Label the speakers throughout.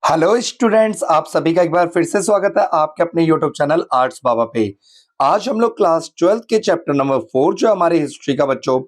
Speaker 1: Hello students, आप सभी का एक बार फिर से स्वागत है आपके अपने यूट्यूब चैनल आर्ट्स बाबा पे। आज हम लोग क्लास 12 के चैप्टर नंबर 4 जो हमारी हिस्ट्री का बच्चों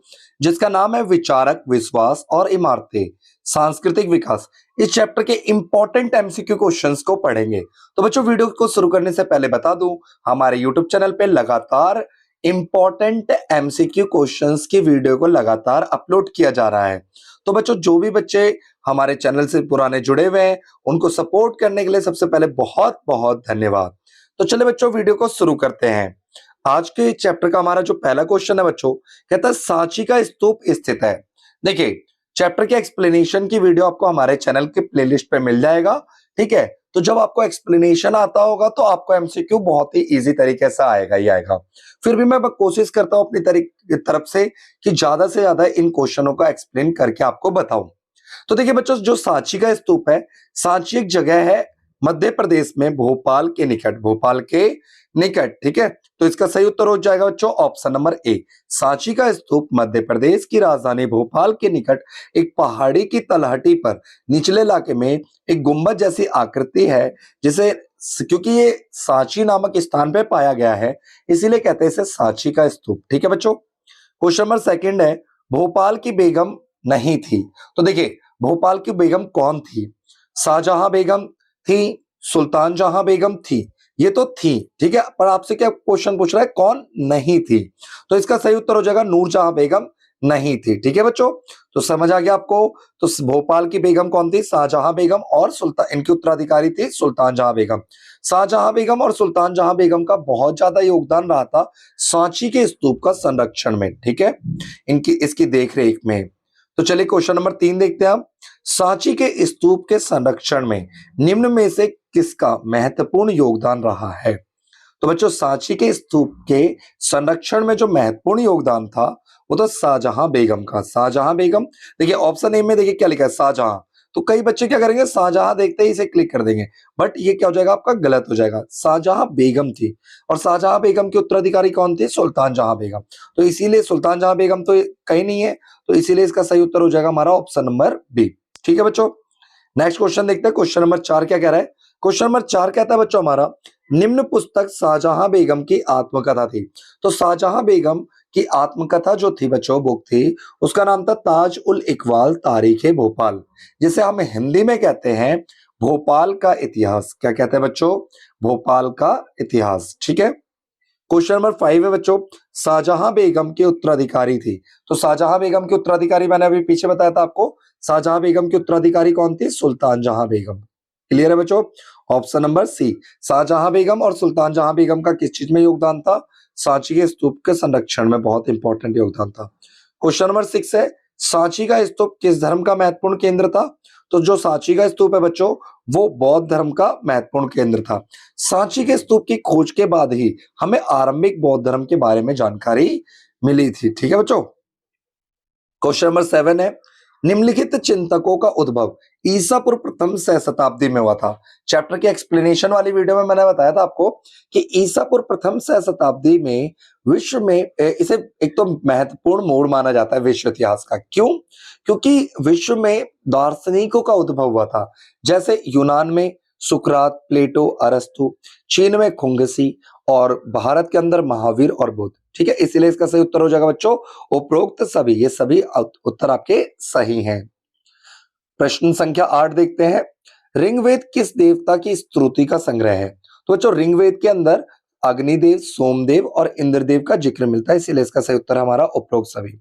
Speaker 1: जिसका नाम है विचारक, विश्वास और इमारतें, सांस्कृतिक विकास, इस चैप्टर के इंपॉर्टेंट एमसीक्यू क्वेश्चंस को पढ़ेंगे। तो बच्चों वीडियो को शुरू करने से पहले बता दूं, हमारे यूट्यूब चैनल पे लगातार इंपॉर्टेंट एमसीक्यू क्वेश्चंस की वीडियो को लगातार अपलोड किया जा रहा है। तो बच्चों जो भी बच्चे हमारे चैनल से पुराने जुड़े हुए हैं उनको सपोर्ट करने के लिए सबसे पहले बहुत बहुत धन्यवाद। तो चलिए बच्चों वीडियो को शुरू करते हैं। आज के चैप्टर का हमारा जो पहला क्वेश्चन है बच्चों, कहता है सांची का स्तूप स्थित है। देखिए चैप्टर के एक्सप्लेनेशन की वीडियो आपको हमारे चैनल के प्लेलिस्ट पे मिल जाएगा, ठीक है। तो जब आपको एक्सप्लेनेशन आता होगा तो आपको एमसीक्यू बहुत ही इजी तरीके से आएगा ही आएगा। फिर भी मैं कोशिश करता हूं अपनी तरफ से कि ज्यादा से ज्यादा इन क्वेश्चनों को एक्सप्लेन करके आपको बताऊं। तो देखिए बच्चों, जो सांची का स्तूप है, सांची एक जगह है मध्य प्रदेश में, भोपाल के निकट, भोपाल के निकट, ठीक है। तो इसका सही उत्तर हो जाएगा बच्चों ऑप्शन नंबर ए। सांची का स्तूप मध्य प्रदेश की राजधानी भोपाल के निकट एक पहाड़ी की तलहटी पर निचले इलाके में एक गुंबद जैसी आकृति है, जिसे क्योंकि ये सांची नामक स्थान पे पाया गया है इसीलिए कहते हैं इसे सांची का स्तूप, ठीक है बच्चों। क्वेश्चन नंबर सेकंड है, भोपाल की बेगम नहीं थी। तो देखिए भोपाल की बेगम कौन थी? शाहजहां बेगम थी, सुल्तान जहां बेगम थी, ये तो थी, ठीक है। पर आपसे क्या क्वेश्चन पूछ रहा है, कौन नहीं थी? तो इसका सही उत्तर हो जाएगा नूरजहां बेगम नहीं थी, ठीक है बच्चों। तो समझ आ गया आपको। तो भोपाल की बेगम कौन थी? शाहजहां बेगम, और सुल्तान, इनकी उत्तराधिकारी थी सुल्तान जहां बेगम। शाहजहां बेगम और सुल्तान जहां बेगम का बहुत ज्यादा योगदान रहा था सांची के स्तूप का संरक्षण में, ठीक है, इनकी इसकी देखरेख में। तो चलिए क्वेश्चन नंबर 3 देखते हैं हम। सांची के स्तूप के संरक्षण में निम्न में से किसका महत्वपूर्ण योगदान रहा है? तो बच्चों सांची के स्तूप के संरक्षण में जो महत्वपूर्ण योगदान था वो तो शाहजहां बेगम का। शाहजहां बेगम, देखिए ऑप्शन ए में देखिए क्या लिखा है, शाहजहां। तो कई बच्चे क्या करेंगे, शाहजहां देखते ही इसे क्लिक कर देंगे, बट ये क्या हो जाएगा आपका, गलत हो जाएगा। शाहजहां बेगम थी, और शाहजहां बेगम के उत्तराधिकारी कौन थे? सुल्तान जहां बेगम। तो इसीलिए सुल्तान जहां बेगम तो कहीं नहीं है, तो इसीलिए इसका सही उत्तर हो जाएगा हमारा ऑप्शन नंबर बी, ठीक है बच्चों। नेक्स्ट क्वेश्चन देखते हैं। क्वेश्चन नंबर 4 क्या कह रहा है? क्वेश्चन नंबर 4 कहता है बच्चों हमारा, निम्न पुस्तक शाहजहां बेगम की आत्मकथा थी। तो शाहजहां बेगम की आत्मकथा जो थी बच्चों, बुक थी, उसका नाम था ताज उल इकबाल तारीख भोपाल, जिसे हम हिंदी में कहते हैं भोपाल का इतिहास। क्या कहते हैं बच्चों? भोपाल का इतिहास, ठीक है। क्वेश्चन नंबर 5 है बच्चों, शाहजहां बेगम के उत्तराधिकारी थी। तो शाहजहां बेगम के उत्तराधिकारी मैंने अभी पीछे बताया था आपको, शाहजहां बेगम की उत्तराधिकारी कौन थी? सुल्तान जहां बेगम। क्लियर है बच्चों? ऑप्शन नंबर सी, शाहजहां बेगम और सुल्तान जहां बेगम का किस चीज में योगदान था? सांची के स्तूप के संरक्षण में बहुत इंपॉर्टेंट योगदान था। क्वेश्चन नंबर 6 है, सांची का स्तूप किस धर्म का महत्वपूर्ण केंद्र था? तो जो सांची का स्तूप है बच्चों वो बौद्ध धर्म का महत्वपूर्ण केंद्र था। सांची के स्तूप की खोज के बाद ही हमें आरंभिक बौद्ध धर्म के बारे में जानकारी मिली थी, ठीक है बच्चों। क्वेश्चन नंबर 7 है, निम्नलिखित चिंतकों का उद्भव ईसा पूर्व प्रथम सहस्त्राब्दी में हुआ था। चैप्टर के एक्सप्लेनेशन वाली वीडियो में मैंने बताया था आपको कि ईसा पूर्व प्रथम सहस्त्राब्दी में विश्व में इसे एक तो महत्वपूर्ण मोड़ माना जाता है विश्व इतिहास का। क्यों? क्योंकि विश्व में दार्शनिकों का उद्भव हुआ था, जैसे यूनान में सुकरात, प्लेटो, अरस्तु, चीन में खुंगसी, और भारत के अंदर महावीर और बुद्ध, ठीक है। इसीलिए इसका सही उत्तर हो जाएगा बच्चों उपरोक्त सभी। ये सभी उत्तर आपके सही हैं। प्रश्न संख्या 8 देखते हैं, ऋग्वेद किस देवता की स्तुति का संग्रह है? तो बच्चों ऋग्वेद के अंदर अग्निदेव, सोमदेव और इंद्रदेव का जिक्र मिलता है, इसीलिए इसका सही उत्तर हमारा उपरोक्त सभी।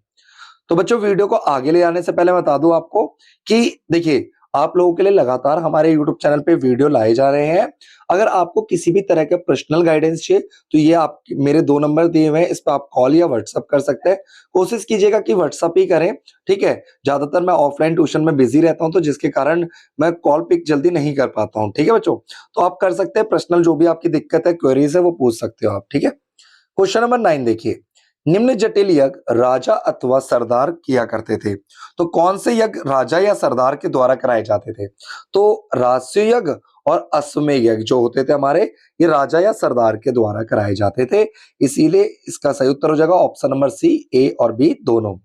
Speaker 1: तो बच्चों वीडियो को आगे ले जाने से पहले बता दूं आपको कि देखिए आप लोगों के लिए लगातार हमारे YouTube चैनल पे वीडियो लाए जा रहे हैं। अगर आपको किसी भी तरह का पर्सनल गाइडेंस चाहिए तो ये आप मेरे 2 नंबर दिए हुए हैं, इस पर आप कॉल या व्हाट्सअप कर सकते हैं। कोशिश कीजिएगा कि व्हाट्सअप ही करें, ठीक है। ज्यादातर मैं ऑफलाइन ट्यूशन में बिजी रहता हूं तो जिसके कारण मैं कॉल पिक जल्दी नहीं कर पाता हूं, ठीक है बच्चों। तो आप कर सकते हैं, पर्सनल जो भी आपकी दिक्कत है, क्वेरीज है, वो पूछ सकते हो आप, ठीक है। क्वेश्चन नंबर 9 देखिए, निम्न जटिल यज्ञ राजा अथवा सरदार किया करते थे। तो कौन से यज्ञ राजा या सरदार के द्वारा कराए जाते थे? तो राजस्व यज्ञ और अश्वमेध यज्ञ जो होते थे हमारे, ये राजा या सरदार के द्वारा कराए जाते थे, इसीलिए इसका सही उत्तर हो जाएगा ऑप्शन नंबर सी, ए और बी दोनों।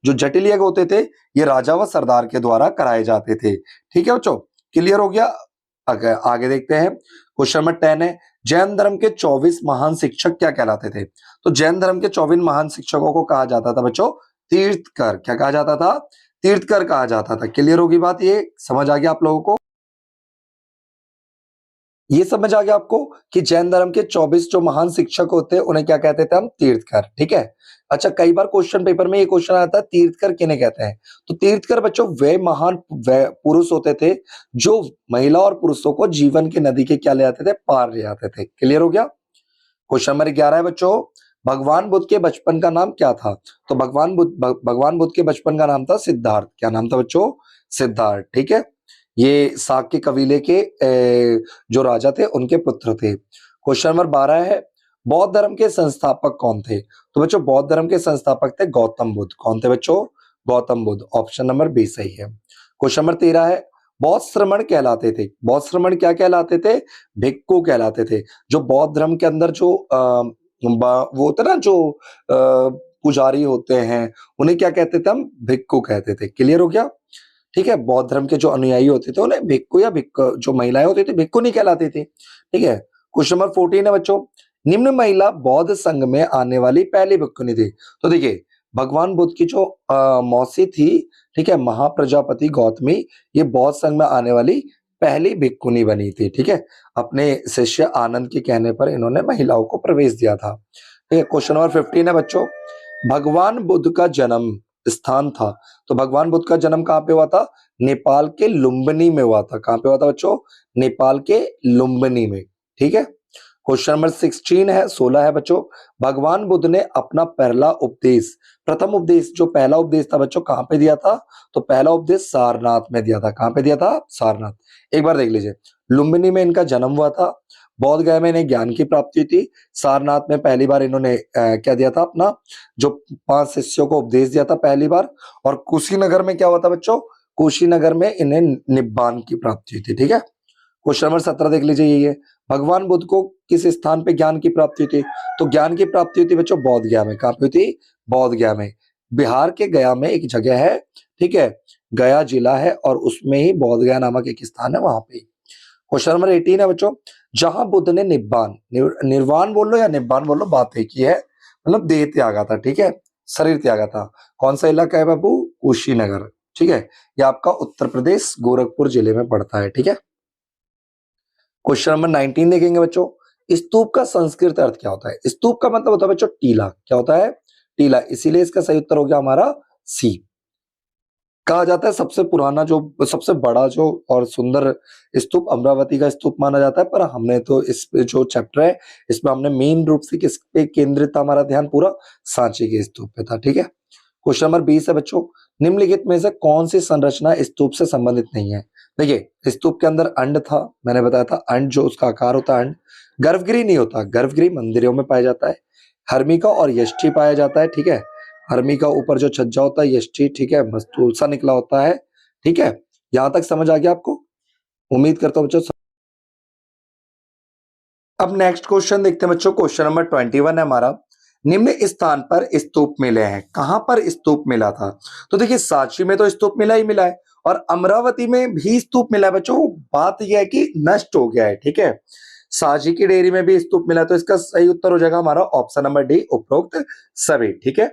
Speaker 1: जो जटिल यज्ञ होते थे ये राजा व सरदार के द्वारा कराए जाते थे, ठीक है बच्चों। क्लियर हो गया? आगे देखते हैं। क्वेश्चन नंबर 10 है, जैन धर्म के 24 महान शिक्षक क्या कहलाते थे? तो जैन धर्म के 24 महान शिक्षकों को कहा जाता था बच्चों तीर्थकर। क्या कहा जाता था? तीर्थकर कहा जाता था। क्लियर होगी बात? ये समझ आ गया आप लोगों को? ये समझ आ गया आपको कि जैन धर्म के 24 जो महान शिक्षक होते हैं उन्हें क्या कहते थे हम? तीर्थकर। ठीक है। अच्छा, कई बार क्वेश्चन पेपर में ये क्वेश्चन आता है तीर्थकर किन्हें कहते हैं? तो तीर्थकर बच्चों वे महान वे पुरुष होते थे जो महिला और पुरुषों को जीवन की नदी के क्या ले आते थे? पार ले आते थे। क्लियर हो गया? क्वेश्चन नंबर 11 है बच्चों, भगवान बुद्ध के बचपन का नाम क्या था? तो भगवान बुद्ध के बचपन का नाम था सिद्धार्थ। क्या नाम था बच्चों? सिद्धार्थ। ठीक है। ये साक्य कबीले के जो राजा थे उनके पुत्र थे। क्वेश्चन नंबर 12 है, बौद्ध धर्म के संस्थापक कौन थे? तो बच्चों बौद्ध धर्म के संस्थापक थे गौतम बुद्ध। कौन थे बच्चों? Gautam Buddha. Option number B सही है। क्वेश्चन नंबर 13 है, बौद्ध श्रमण कहलाते थे। बौद्ध श्रमण क्या कहलाते थे? भिक्खु कहलाते थे। जो बौद्ध धर्म के अंदर जो वो होते ना जो पुजारी होते हैं उन्हें क्या कहते थे हम? भिक्खु कहते थे। क्लियर हो गया? ठीक है। बौद्ध धर्म के जो अनुयायी होते थे उन्हें भिक्खु या जो महिलाएं होती थी भिक्खु नहीं कहलाती थी। ठीक है। क्वेश्चन नंबर 14 है बच्चों, निम्न महिला बौद्ध संघ में आने वाली पहली भिक्खुनी थी। तो देखिए भगवान बुद्ध की जो मौसी थी, ठीक है, महाप्रजापति गौतमी, ये बौद्ध संघ में आने वाली पहली भिक्खुनी बनी थी। ठीक है। अपने शिष्य आनंद के कहने पर इन्होंने महिलाओं को प्रवेश दिया था। ठीक है। क्वेश्चन नंबर 15 है बच्चों, भगवान बुद्ध का जन्म स्थान था। तो भगवान बुद्ध का जन्म कहाँ पे हुआ था? नेपाल के लुम्बिनी में हुआ था। कहाँ पे हुआ था बच्चों? नेपाल के लुम्बिनी में। ठीक है। क्वेश्चन नंबर 16 है बच्चों, भगवान बुद्ध ने अपना पहला उपदेश, प्रथम उपदेश जो पहला उपदेश था बच्चों कहाँ पे दिया था? तो पहला उपदेश सारनाथ में दिया था। कहाँ पे दिया था? सारनाथ। एक बार देख लीजिए, लुम्बिनी में इनका जन्म हुआ था, बौद्ध गया में इन्हें ज्ञान की प्राप्ति हुई थी, सारनाथ में पहली बार इन्होंने क्या दिया था? अपना जो 5 शिष्यों को उपदेश दिया था पहली बार, और कुशीनगर में क्या हुआ था बच्चों? कुशीनगर में इन्हें निब्बान की प्राप्ति हुई थी। ठीक है। क्वेश्चन नंबर 17 देख लीजिए, यही है, भगवान बुद्ध को किस स्थान पे ज्ञान की प्राप्ति हुई थी? तो ज्ञान की प्राप्ति हुई थी बच्चों बौद्ध गया में। कहाँ पे हुई थी? बौद्ध गया में। बिहार के गया में एक जगह है, ठीक है, गया जिला है और उसमें ही बौद्ध गया नामक एक स्थान है, वहां पे। क्वेश्चन नंबर 18 है बच्चों, जहां बुद्ध ने निर्वाण बोल लो या निब्बान बोल लो, बात एक ही है, मतलब देह त्यागा था। ठीक है। शरीर त्यागा था। कौन सा इलाका है बाबू? कुशीनगर। ठीक है। यह आपका उत्तर प्रदेश गोरखपुर जिले में पड़ता है। ठीक है। क्वेश्चन नंबर 19 देखेंगे बच्चों, स्तूप का संस्कृत अर्थ क्या होता है? स्तूप का मतलब होता है बच्चों टीला। क्या होता है? टीला। इसीलिए इसका सही उत्तर हो गया हमारा सी। कहा जाता है सबसे पुराना जो सबसे बड़ा जो और सुंदर स्तूप अमरावती का स्तूप माना जाता है, पर हमने तो इस पे जो चैप्टर है इसमें हमने मेन रूप से किस पे केंद्रित था? हमारा ध्यान पूरा सांची के स्तूप पे था। ठीक है। क्वेश्चन नंबर 20 है बच्चों, निम्नलिखित में से कौन सी संरचना स्तूप से संबंधित नहीं है? देखिए स्तूप के अंदर अंड था, मैंने बताया था अंड जो उसका आकार होता है अंड। गर्भगृह नहीं होता, गर्भगृह मंदिरों में पाया जाता है। हर्मिका और यष्टि पाया जाता है। ठीक है। हर्मी का ऊपर जो छज्जा होता है यष्टि, ठीक है, मस्तूल सा निकला होता है। ठीक है। यहां तक समझ आ गया आपको? उम्मीद करता हूं बच्चों। अब नेक्स्ट क्वेश्चन देखते हैं बच्चों। क्वेश्चन नंबर 21 है हमारा, निम्न स्थान पर स्तूप मिले हैं। कहां पर स्तूप मिला था? तो देखिए सांची में तो स्तूप मिला ही मिला है और अमरावती में भी स्तूप मिला है बच्चों। बात यह है कि नष्ट हो गया है। ठीक है। सांची की डेयरी में भी स्तूप मिला, तो इसका सही उत्तर हो जाएगा हमारा ऑप्शन नंबर डी, उपरोक्त सभी। ठीक है।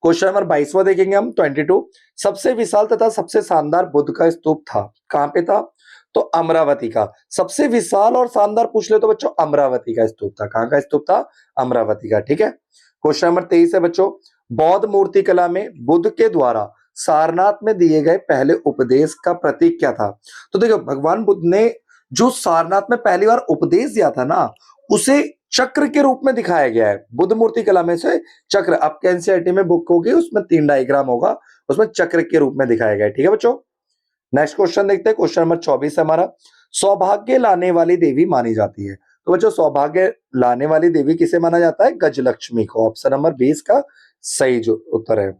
Speaker 1: क्वेश्चन नंबर 22वां देखेंगे हम 22, सबसे विशाल तथा सबसे शानदार बुद्ध का स्तूप था। कहां पे था? तो अमरावती का। सबसे विशाल और शानदार पूछ ले तो बच्चों अमरावती का स्तूप था। कहां का स्तूप था? अमरावती का। ठीक है। क्वेश्चन नंबर 23 है बच्चों, बौद्ध मूर्ति कला में बुद्ध के द्वारा सारनाथ में दिए गए पहले उपदेश का प्रतीक क्या था? तो देखो भगवान बुद्ध ने जो सारनाथ में पहली बार उपदेश दिया था ना, उसे चक्र के रूप में दिखाया गया है। बुद्ध मूर्ति कला में से चक्र, आपके एनसीईआरटी में बुक होगी, उसमें 3 डायग्राम होगा, उसमें चक्र के रूप में दिखाया गया है। ठीक है बच्चों। नेक्स्ट क्वेश्चन देखते हैं। क्वेश्चन नंबर 24 है हमारा, सौभाग्य लाने वाली देवी मानी जाती है। तो बच्चों सौभाग्य लाने वाली देवी किसे माना जाता है? गजलक्ष्मी को। ऑप्शन नंबर 20 का सही जो उत्तर है।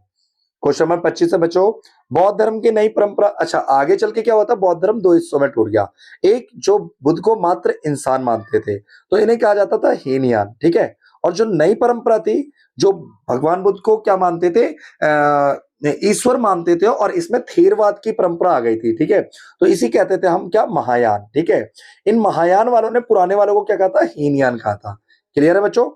Speaker 1: क्वेश्चन नंबर 25 है बच्चों, बौद्ध धर्म की नई परंपरा, अच्छा आगे चल के क्या होता है, बौद्ध धर्म 2 हिस्सों में टूट गया। एक जो बुद्ध को मात्र इंसान मानते थे तो इन्हें कहा जाता था हीनयान। ठीक है। और जो नई परंपरा थी, जो भगवान बुद्ध को क्या मानते थे, ईश्वर मानते थे, और इसमें थेरवाद की परंपरा आ गई थी। ठीक है, तो इसी कहते थे हम क्या, महायान। ठीक है, इन महायान वालों ने पुराने वालों को क्या कहा था, हीनयान कहा था। क्लियर है बच्चों?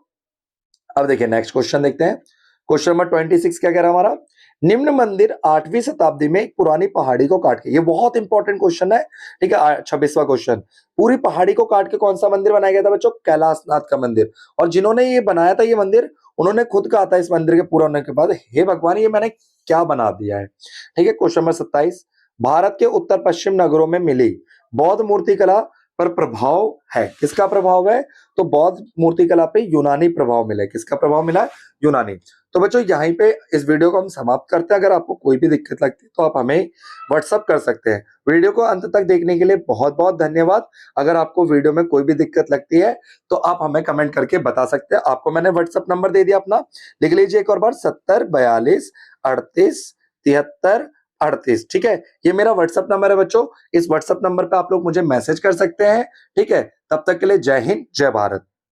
Speaker 1: अब देखिए नेक्स्ट क्वेश्चन देखते हैं। क्वेश्चन नंबर 26 क्या कह रहा है हमारा, निम्न मंदिर 8वीं शताब्दी में एक पुरानी पहाड़ी को काट के, ये बहुत इंपॉर्टेंट क्वेश्चन है। ठीक है, 26वां क्वेश्चन, पूरी पहाड़ी को काट के कौन सा मंदिर बनाया गया था बच्चों, कैलाशनाथ का मंदिर। और जिन्होंने ये बनाया था ये मंदिर, उन्होंने खुद कहा था इस मंदिर के पूरा होने के बाद, हे भगवान ये मैंने क्या बना दिया है। ठीक है, क्वेश्चन नंबर 27, भारत के उत्तर पश्चिम नगरों में मिली बौद्ध मूर्तिकला पर प्रभाव है, किसका प्रभाव है, तो बौद्ध मूर्तिकला पे यूनानी प्रभाव मिला है। किसका प्रभाव मिला है, यूनानी। तो बच्चों यहीं पे इस वीडियो को हम समाप्त करते हैं। अगर आपको कोई भी दिक्कत लगती है तो आप हमें व्हाट्सअप कर सकते हैं। वीडियो को अंत तक देखने के लिए बहुत बहुत धन्यवाद। अगर आपको वीडियो में कोई भी दिक्कत लगती है तो आप हमें कमेंट करके बता सकते हैं। आपको मैंने व्हाट्सअप नंबर दे दिया अपना, लिख लीजिए एक और बार, 7042387338। ठीक है, ये मेरा व्हाट्सअप नंबर है बच्चों। इस व्हाट्सअप नंबर पे आप लोग मुझे मैसेज कर सकते हैं। ठीक है, तब तक के लिए जय हिंद, जय भारत।